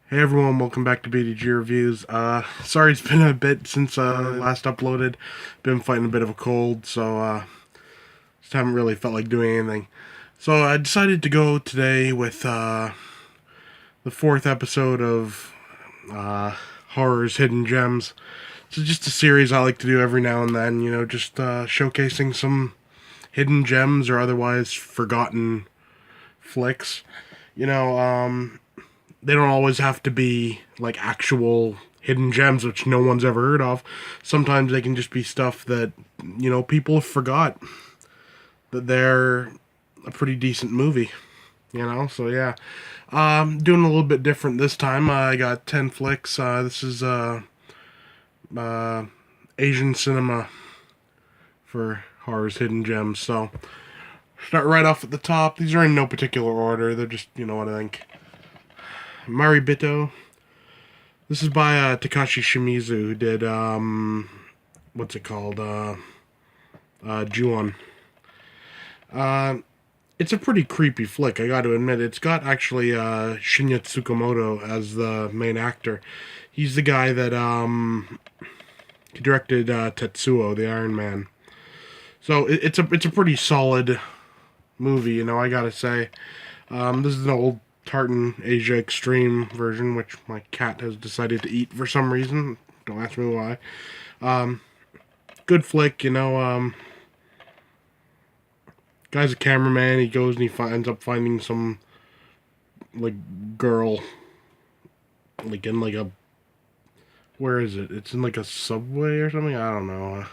Hey everyone, welcome back to BDG Reviews. Sorry it's been a bit since last uploaded. Been fighting a bit of a cold, so just haven't really felt like doing anything. So I decided to go today with the fourth episode of Horror's Hidden Gems. It's just a series I like to do every now and then, just showcasing some hidden gems or otherwise forgotten flicks. You know, they don't always have to be like actual hidden gems which no one's ever heard of. Sometimes they can just be stuff that people forgot that they're a pretty decent movie. So yeah, doing a little bit different this time. I got 10 flicks. This is uh, Asian cinema for Horror's Hidden Gems. So start right off at the top. These are in no particular order. They're just what I think. Maribito. This is by Takashi Shimizu, who did what's it called? Ju-on. It's a pretty creepy flick, I got to admit. It's got actually Shinya Tsukamoto as the main actor. He's the guy that directed Tetsuo, the Iron Man. So it's a pretty solid movie, I gotta say. This is an old Tartan Asia Extreme version, which my cat has decided to eat for some reason. Don't ask me why. Good flick, Guy's a cameraman. He goes and ends up finding some like girl, like in like a where is it? It's in like a subway or something. I don't know.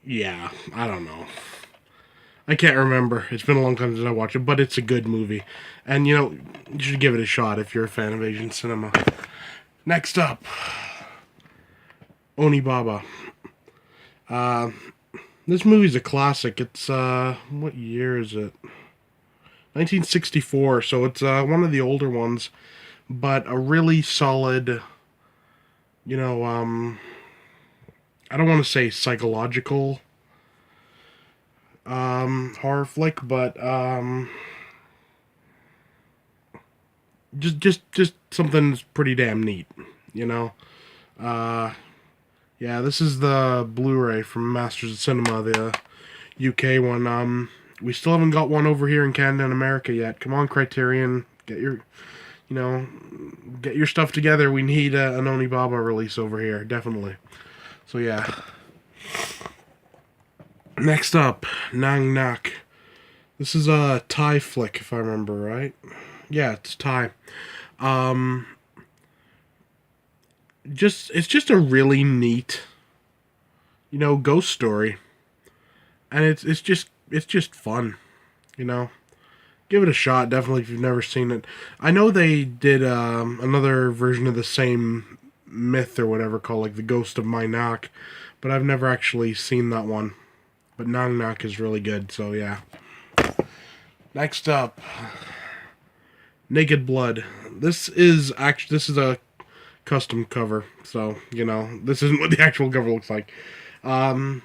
Yeah, I don't know. I can't remember. It's been a long time since I watched it, but it's a good movie. And, you should give it a shot if you're a fan of Asian cinema. Next up, Onibaba. Uh, this movie's a classic. It's, what year is it? 1964, so it's one of the older ones, but a really solid, you know, um, I don't want to say psychological horror flick, but just something that's pretty damn neat, you know. Uh, yeah, this is the Blu-ray from Masters of Cinema, the UK one. We still haven't got one over here in Canada and America yet. Come on, Criterion, you know, get your stuff together. We need an Onibaba release over here, definitely. So yeah. Next up, Nang Nak. This is a Thai flick, if I remember right. Yeah, it's Thai. Um, it's just a really neat, ghost story, and it's just fun, you know. Give it a shot, definitely if you've never seen it. I know they did another version of the same myth or whatever called like the Ghost of My Nak, but I've never actually seen that one. But Nang Nak is really good, so yeah. Next up, Naked Blood. This is a custom cover, so this isn't what the actual cover looks like. Um,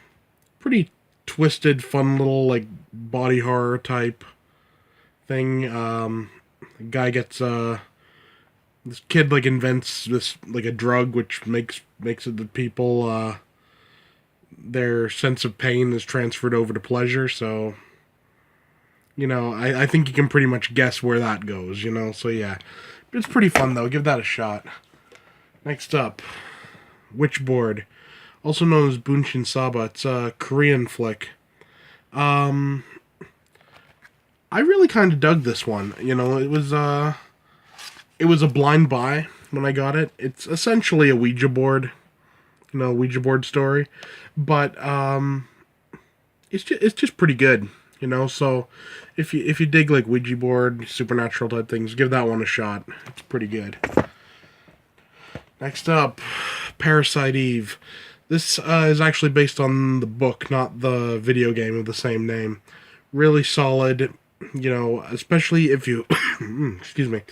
Pretty twisted, fun little like body horror type thing. The guy gets this kid like invents this like a drug which makes it that people their sense of pain is transferred over to pleasure. So I think you can pretty much guess where that goes. So yeah, it's pretty fun though. Give that a shot. Next up, Witchboard, also known as Bunshin Saba. It's a Korean flick. Um, I really kind of dug this one. It was a blind buy when I got it. It's essentially a Ouija board, Ouija board story, but it's just pretty good. So if you dig like Ouija board, supernatural type things, give that one a shot. It's pretty good. Next up, Parasite Eve. This is actually based on the book, not the video game of the same name. Really solid, especially if you, excuse me,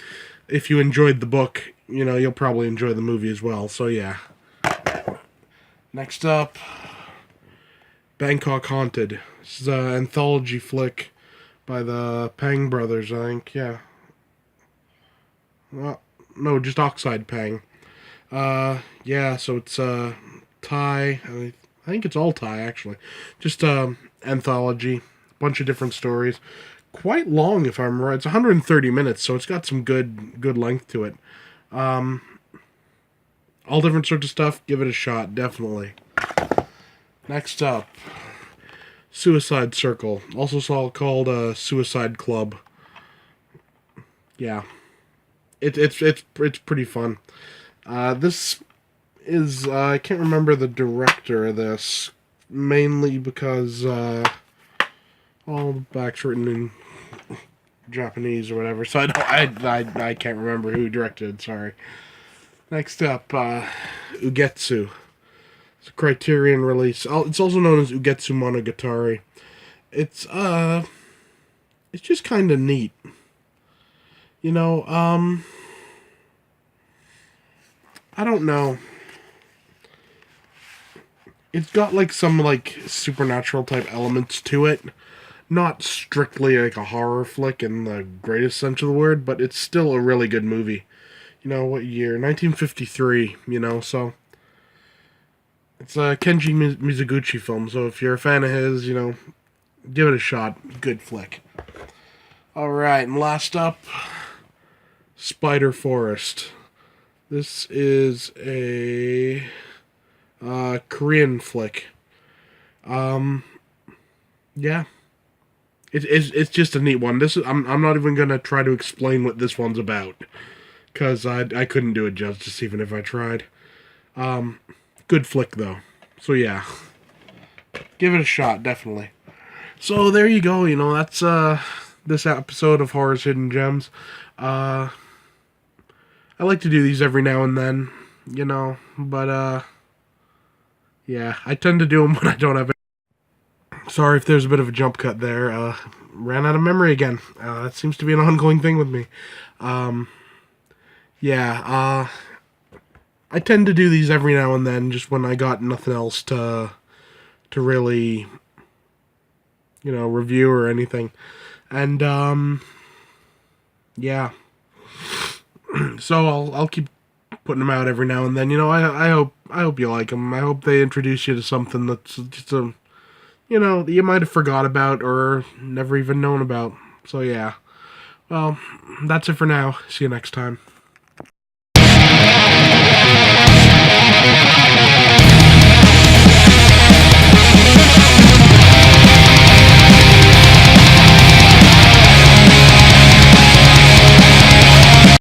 if you enjoyed the book, you'll probably enjoy the movie as well. So yeah. Next up, Bangkok Haunted. This is an anthology flick by the Pang brothers, I think. Yeah, No, just Oxide Pang. Yeah, so it's Thai. I think it's all Thai actually. Just anthology, bunch of different stories. Quite long, if I'm right. It's 130 minutes, so it's got some good length to it. All different sorts of stuff. Give it a shot, definitely. Next up, Suicide Circle, also called Suicide Club. Yeah, it's pretty fun. This is I can't remember the director of this, mainly because all the back's written in Japanese or whatever. So I can't remember who directed. Sorry. Next up, Ugetsu. It's a Criterion release. It's also known as Ugetsu Monogatari. It's it's just kind of neat. You know, I don't know. It's got like some like supernatural type elements to it. Not strictly like a horror flick in the greatest sense of the word, but it's still a really good movie. You know, what year? 1953, you know, so it's a Kenji Mizoguchi film, so if you're a fan of his, you know, give it a shot. Good flick. Alright, and last up, Spider Forest. This is a Korean flick. Yeah. It's just a neat one. I'm not even gonna try to explain what this one's about, because I couldn't do it justice even if I tried. Good flick though. So yeah, give it a shot, definitely. So there you go. You know, that's this episode of Horror's Hidden Gems. I like to do these every now and then, you know, but yeah, I tend to do them when I don't have it. Sorry if there's a bit of a jump cut there. Ran out of memory again. That seems to be an ongoing thing with me. Yeah, I tend to do these every now and then, just when I got nothing else to really, you know, review or anything. And yeah. So I'll keep putting them out every now and then. You know, I hope you like them. I hope they introduce you to something that's just a, you know, that you might have forgot about or never even known about. So yeah. Well, that's it for now. See you next time.